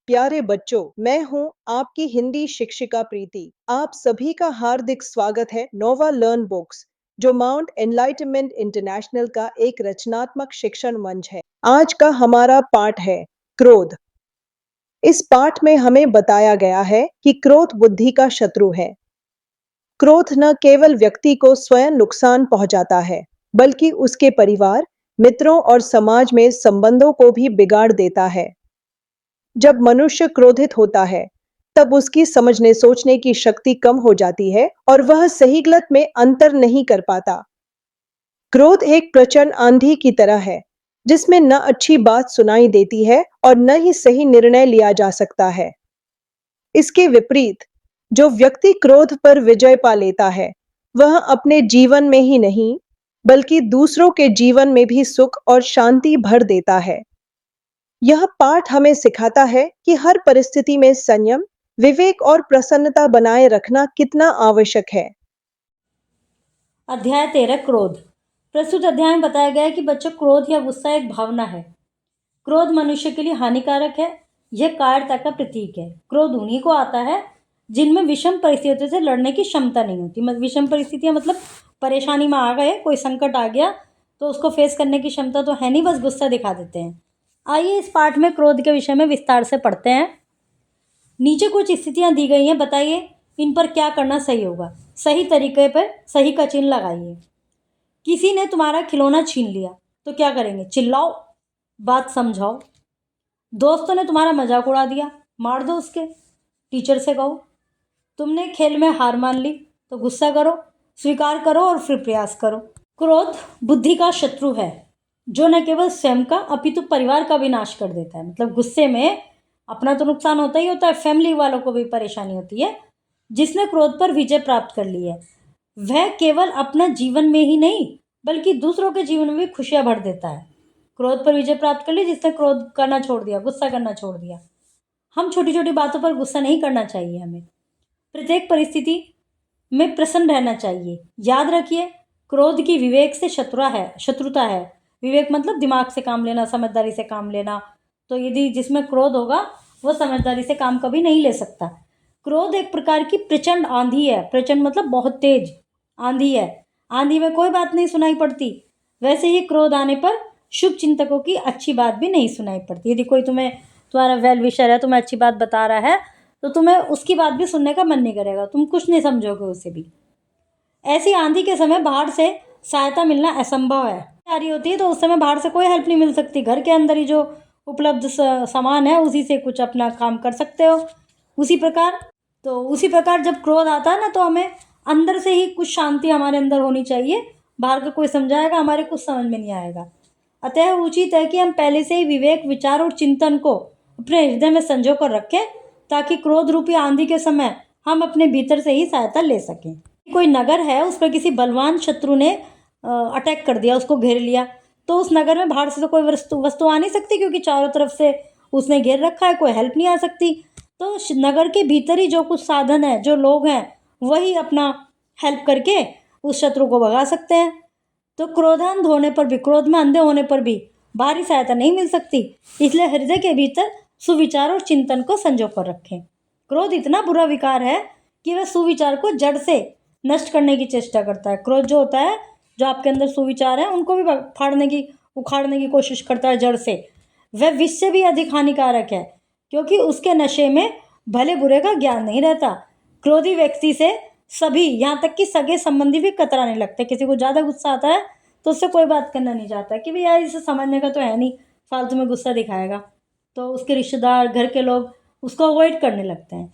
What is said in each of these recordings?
प्यारे बच्चों, मैं हूं आपकी हिंदी शिक्षिका प्रीति। आप सभी का हार्दिक स्वागत है नोवा लर्न बुक्स, जो माउंट एनलाइटमेंट इंटरनेशनल का एक रचनात्मक शिक्षण मंच है। आज का हमारा पाठ है क्रोध। इस पाठ में हमें बताया गया है कि क्रोध बुद्धि का शत्रु है। क्रोध न केवल व्यक्ति को स्वयं नुकसान पहुंचाता है, बल्कि उसके परिवार, मित्रों और समाज में संबंधों को भी बिगाड़ देता है। जब मनुष्य क्रोधित होता है, तब उसकी समझने सोचने की शक्ति कम हो जाती है और वह सही गलत में अंतर नहीं कर पाता। क्रोध एक प्रचंड आंधी की तरह है, जिसमें न अच्छी बात सुनाई देती है और न ही सही निर्णय लिया जा सकता है। इसके विपरीत, जो व्यक्ति क्रोध पर विजय पा लेता है, वह अपने जीवन में ही नहीं, बल्कि दूसरों के जीवन में भी सुख और शांति भर देता है। यह पाठ हमें सिखाता है कि हर परिस्थिति में संयम, विवेक और प्रसन्नता बनाए रखना कितना आवश्यक है। अध्याय 13 क्रोध। प्रस्तुत अध्याय में बताया गया है कि बच्चों, क्रोध या गुस्सा एक भावना है। क्रोध मनुष्य के लिए हानिकारक है। यह कायरता का प्रतीक है। क्रोध उन्हीं को आता है जिनमें विषम परिस्थितियों से लड़ने की क्षमता नहीं होती। विषम परिस्थितियां मतलब परेशानी में आ गए, कोई संकट आ गया तो उसको फेस करने की क्षमता तो है नहीं, बस गुस्सा दिखा देते हैं। आइए इस पाठ में क्रोध के विषय में विस्तार से पढ़ते हैं। नीचे कुछ स्थितियां दी गई हैं, बताइए इन पर क्या करना सही होगा। सही तरीके पर सही का चिन्ह लगाइए। किसी ने तुम्हारा खिलौना छीन लिया तो क्या करेंगे? चिल्लाओ, बात समझाओ। दोस्तों ने तुम्हारा मजाक उड़ा दिया, मार दो उसके। टीचर से कहो। तुमने खेल में हार मान ली तो गुस्सा करो, स्वीकार करो और फिर प्रयास करो। क्रोध बुद्धि का शत्रु है, जो न केवल स्वयं का अपितु परिवार का विनाश कर देता है। मतलब गुस्से में अपना तो नुकसान होता ही होता है, फैमिली वालों को भी परेशानी होती है। जिसने क्रोध पर विजय प्राप्त कर ली है, वह केवल अपना जीवन में ही नहीं, बल्कि दूसरों के जीवन में भी खुशियां भर देता है। क्रोध पर विजय प्राप्त कर ली, जिसने क्रोध करना छोड़ दिया, गुस्सा करना छोड़ दिया। हम छोटी छोटी बातों पर गुस्सा नहीं करना चाहिए। हमें प्रत्येक परिस्थिति में प्रसन्न रहना चाहिए। याद रखिए, क्रोध की विवेक से शत्रुता है। विवेक मतलब दिमाग से काम लेना, समझदारी से काम लेना। तो यदि जिसमें क्रोध होगा, वो समझदारी से काम कभी नहीं ले सकता। क्रोध एक प्रकार की प्रचंड आंधी है। प्रचंड मतलब बहुत तेज आंधी है। आंधी में कोई बात नहीं सुनाई पड़ती, वैसे ही क्रोध आने पर शुभ चिंतकों की अच्छी बात भी नहीं सुनाई पड़ती। यदि कोई तुम्हारा वेल विशर है, तुम्हें अच्छी बात बता रहा है, तो तुम्हें उसकी बात भी सुनने का मन नहीं करेगा, तुम कुछ नहीं समझोगे उसे भी। ऐसी आंधी के समय बाहर से सहायता मिलना असंभव है। आ रही होती है तो उस समय बाहर से कोई हेल्प नहीं मिल सकती। घर के अंदर ही जो उपलब्ध सामान है, उसी से कुछ अपना काम कर सकते हो। उसी प्रकार जब क्रोध आता है ना, तो हमें अंदर से ही कुछ शांति हमारे अंदर होनी चाहिए। बाहर का कोई समझाएगा, हमारे कुछ समझ में नहीं आएगा। अतः उचित है कि हम पहले से ही विवेक, विचार और चिंतन को अपने हृदय में संजो कर रखें, ताकि क्रोध रूपी आंधी के समय हम अपने भीतर से ही सहायता ले सकें। कोई नगर है, उस पर किसी बलवान शत्रु ने अटैक कर दिया, उसको घेर लिया, तो उस नगर में बाहर से तो कोई वस्तु आ नहीं सकती, क्योंकि चारों तरफ से उसने घेर रखा है, कोई हेल्प नहीं आ सकती। तो नगर के भीतर ही जो कुछ साधन है, जो लोग हैं, वही अपना हेल्प करके उस शत्रु को भगा सकते हैं। तो क्रोधांध होने पर भी, क्रोध में अंधे होने पर भी बाहरी सहायता नहीं मिल सकती। इसलिए हृदय के भीतर सुविचार और चिंतन को संजो कर रखें। क्रोध इतना बुरा विकार है कि वह सुविचार को जड़ से नष्ट करने की चेष्टा करता है। क्रोध जो होता है, जो आपके अंदर सुविचार है, उनको भी उखाड़ने की कोशिश करता है जड़ से। वह विष से भी अधिक हानिकारक है, क्योंकि उसके नशे में भले बुरे का ज्ञान नहीं रहता। क्रोधी व्यक्ति से सभी, यहाँ तक कि सगे संबंधी भी कतराने लगते। किसी को ज़्यादा गुस्सा आता है तो उससे कोई बात करना नहीं चाहता, कि भैया इसे समझने का तो है नहीं, फालतू में गुस्सा दिखाएगा। तो उसके रिश्तेदार, घर के लोग उसको अवॉइड करने लगते हैं,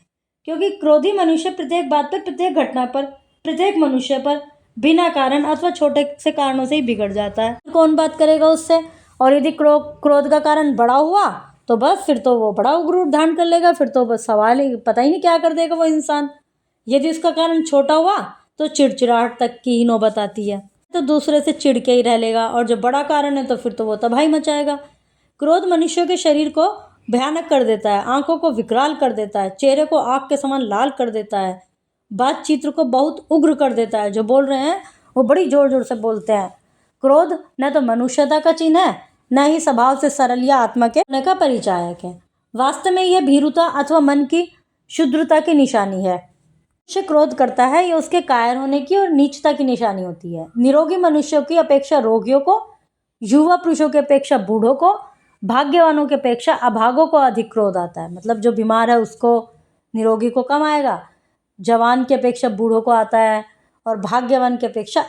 क्योंकि क्रोधी मनुष्य प्रत्येक बात पर, प्रत्येक घटना पर, प्रत्येक मनुष्य पर बिना कारण अथवा छोटे से कारणों से ही बिगड़ जाता है। कौन बात करेगा उससे? और यदि क्रोध का कारण बड़ा हुआ तो बस फिर तो वो बड़ा उग्र रूप धारण कर लेगा। फिर तो बस सवाल ही पता ही नहीं क्या कर देगा वो इंसान। यदि उसका कारण छोटा हुआ तो चिड़चिड़ाहट तक की ही नौबत आती है, तो दूसरे से चिढ़ के ही रह लेगा। और जब बड़ा कारण है तो फिर तो वो तबाही मचाएगा। क्रोध मनुष्य के शरीर को भयानक कर देता है, आंखों को विकराल कर देता है, चेहरे को आग के समान लाल कर देता है, बातचीत को बहुत उग्र कर देता है। जो बोल रहे हैं वो बड़ी जोर जोर से बोलते हैं। क्रोध न तो मनुष्यता का चिन्ह है, न ही स्वभाव से सरल या आत्मा के होने का परिचायक है। वास्तव में यह भीरुता अथवा मन की शुद्रता की निशानी है। मनुष्य क्रोध करता है, यह उसके कायर होने की और नीचता की निशानी होती है। निरोगी मनुष्यों की अपेक्षा रोगियों को, युवा पुरुषों की अपेक्षा बूढ़ों को, भाग्यवानों की अपेक्षा अभागों को अधिक क्रोध आता है। मतलब जो बीमार है उसको, निरोगी को कम आएगा, जवान की अपेक्षा बूढ़ों को आता है, और भाग्यवान की अपेक्षा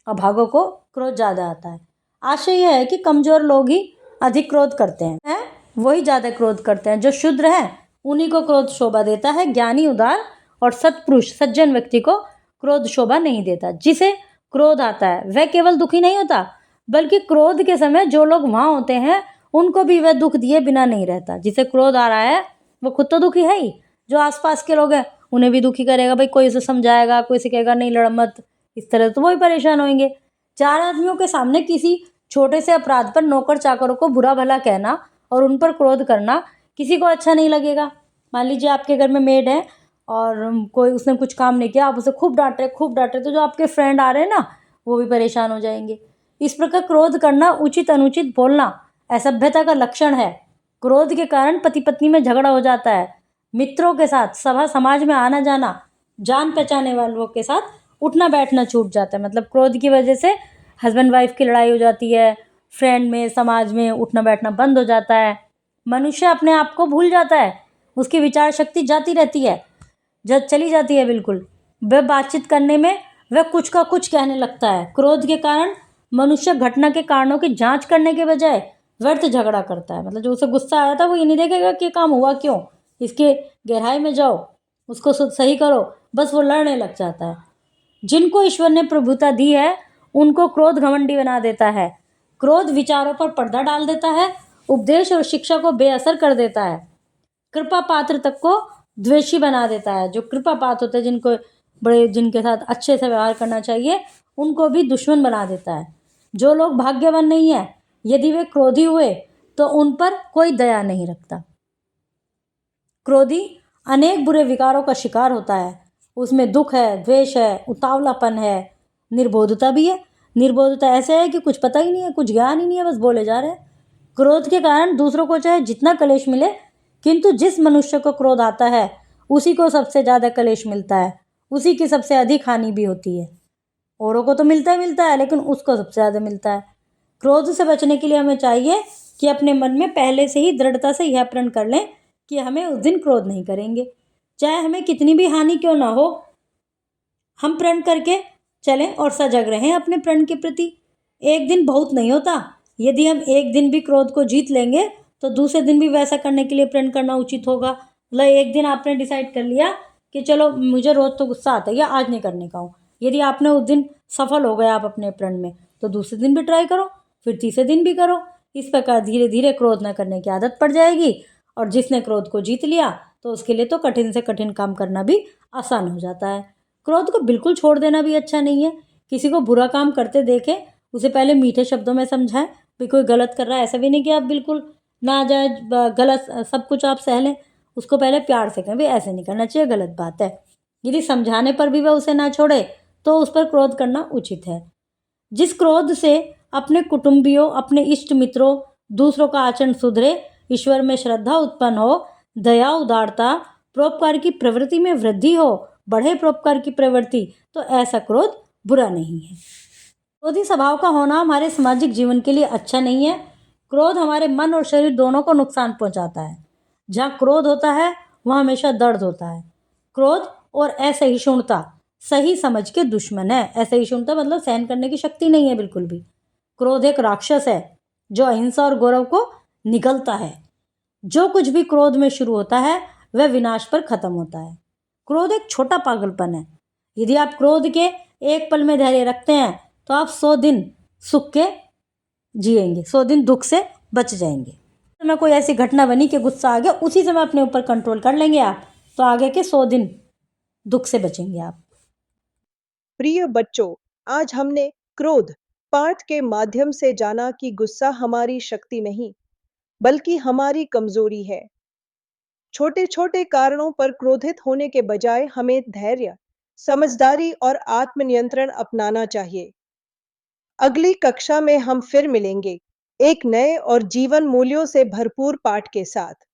अभागों को क्रोध ज़्यादा आता है। आशय यह है कि कमजोर लोग ही अधिक क्रोध करते हैं, वही ज़्यादा क्रोध करते हैं। जो शुद्र है उन्हीं को क्रोध शोभा देता है। ज्ञानी, उदार और सत्पुरुष, सज्जन व्यक्ति को क्रोध शोभा नहीं देता। जिसे क्रोध आता है वह केवल दुखी नहीं होता, बल्कि क्रोध के समय जो लोग वहाँ होते हैं उनको भी वह दुख दिए बिना नहीं रहता। जिसे क्रोध आ रहा है वो खुद तो दुखी है ही, जो आसपास के लोग हैं उन्हें भी दुखी करेगा। भाई कोई उसे समझाएगा, कोई से कहेगा नहीं लड़ मत, इस तरह तो वो भी परेशान होंगे। चार आदमियों के सामने किसी छोटे से अपराध पर नौकर चाकरों को बुरा भला कहना और उन पर क्रोध करना किसी को अच्छा नहीं लगेगा। मान लीजिए आपके घर में मेड है और कोई उसने कुछ काम नहीं किया, आप उसे खूब डांट रहे, तो जो आपके फ्रेंड आ रहे हैं ना वो भी परेशान हो जाएंगे। इस प्रकार क्रोध करना, उचित अनुचित बोलना असभ्यता का लक्षण है। क्रोध के कारण पति पत्नी में झगड़ा हो जाता है, मित्रों के साथ सभा समाज में आना जाना, जान पहचाने वालों के साथ उठना बैठना छूट जाता है। मतलब क्रोध की वजह से हस्बैंड वाइफ की लड़ाई हो जाती है, फ्रेंड में, समाज में उठना बैठना बंद हो जाता है। मनुष्य अपने आप को भूल जाता है, उसकी विचार शक्ति जाती रहती है, जब चली जाती है बिल्कुल। वह बातचीत करने में वह कुछ का कुछ कहने लगता है। क्रोध के कारण मनुष्य घटना के कारणों की जांच करने के बजाय व्यर्थ झगड़ा करता है। मतलब जो उसे गुस्सा आया था वो ये नहीं देखेगा कि काम हुआ क्यों, इसके गहराई में जाओ, उसको सही करो, बस वो लड़ने लग जाता है। जिनको ईश्वर ने प्रभुता दी है उनको क्रोध घमंडी बना देता है। क्रोध विचारों पर पर्दा डाल देता है, उपदेश और शिक्षा को बेअसर कर देता है, कृपा पात्र तक को द्वेषी बना देता है। जो कृपा पात्र होते हैं, जिनके साथ अच्छे से व्यवहार करना चाहिए, उनको भी दुश्मन बना देता है। जो लोग भाग्यवान नहीं है, यदि वे क्रोधी हुए तो उन पर कोई दया नहीं रखता। क्रोधी अनेक बुरे विकारों का शिकार होता है। उसमें दुख है, द्वेष है, उतावलापन है, निर्बोधता भी है। निर्बोधता ऐसे है कि कुछ पता ही नहीं है, कुछ ज्ञान ही नहीं है, बस बोले जा रहे हैं। क्रोध के कारण दूसरों को चाहे जितना कलेश मिले, किंतु जिस मनुष्य को क्रोध आता है उसी को सबसे ज़्यादा कलेश मिलता है, उसी की सबसे अधिक हानि भी होती है। औरों को तो मिलता है, लेकिन उसको सबसे ज़्यादा मिलता है। क्रोध से बचने के लिए हमें चाहिए कि अपने मन में पहले से ही दृढ़ता से यह प्रण कर लें कि हमें उस दिन क्रोध नहीं करेंगे, चाहे हमें कितनी भी हानि क्यों ना हो। हम प्रण करके चलें और सजग रहें अपने प्रण के प्रति। एक दिन बहुत नहीं होता, यदि हम एक दिन भी क्रोध को जीत लेंगे तो दूसरे दिन भी वैसा करने के लिए प्रण करना उचित होगा। मतलब एक दिन आपने डिसाइड कर लिया कि चलो मुझे रोज़ तो गुस्सा आता है, या आज नहीं करने का हूँ, यदि आपने उस दिन सफल हो गए आप अपने प्रण में, तो दूसरे दिन भी ट्राई करो, फिर तीसरे दिन भी करो। इस प्रकार धीरे धीरे क्रोध न करने की आदत पड़ जाएगी, और जिसने क्रोध को जीत लिया तो उसके लिए तो कठिन से कठिन काम करना भी आसान हो जाता है। क्रोध को बिल्कुल छोड़ देना भी अच्छा नहीं है। किसी को बुरा काम करते देखें, उसे पहले मीठे शब्दों में समझाएं भी कोई गलत कर रहा है। ऐसा भी नहीं कि आप बिल्कुल ना जाए गलत सब कुछ आप सह लें, उसको पहले प्यार से कहें भी ऐसे नहीं करना चाहिए, गलत बात है। यदि समझाने पर भी वह उसे ना छोड़े तो उस पर क्रोध करना उचित है। जिस क्रोध से अपने कुटुंबियों, अपने इष्ट मित्रों, दूसरों का आचरण सुधरे, ईश्वर में श्रद्धा उत्पन्न हो, दया, उदारता, परोपकार की प्रवृत्ति में वृद्धि हो, बढ़े परोपकार की प्रवृत्ति, तो ऐसा क्रोध बुरा नहीं है। क्रोधी स्वभाव का होना हमारे सामाजिक जीवन के लिए अच्छा नहीं है। क्रोध हमारे मन और शरीर दोनों को नुकसान पहुंचाता है। जहाँ क्रोध होता है वहाँ हमेशा दर्द होता है। क्रोध और असहिष्णुता सही समझ के दुश्मन है। असहिष्णुता मतलब सहन करने की शक्ति नहीं है बिल्कुल भी। क्रोध एक राक्षस है जो अहिंसा और गौरव को निगलता है। जो कुछ भी क्रोध में शुरू होता है वह विनाश पर खत्म होता है। क्रोध एक छोटा पागलपन है। यदि आप क्रोध के एक पल में धैर्य रखते हैं तो आप 100 दिन सुख के जिएंगे, 100 दिन दुख से बच जाएंगे। समय कोई ऐसी घटना बनी कि गुस्सा आ गया, उसी समय अपने ऊपर कंट्रोल कर लेंगे आप, तो आगे के 100 दिन दुख से बचेंगे आप। प्रिय बच्चों, आज हमने क्रोध पाठ के माध्यम से जाना कि गुस्सा हमारी शक्ति नहीं बल्कि हमारी कमजोरी है। छोटे छोटे कारणों पर क्रोधित होने के बजाय हमें धैर्य, समझदारी और आत्मनियंत्रण अपनाना चाहिए। अगली कक्षा में हम फिर मिलेंगे। एक नए और जीवन मूल्यों से भरपूर पाठ के साथ।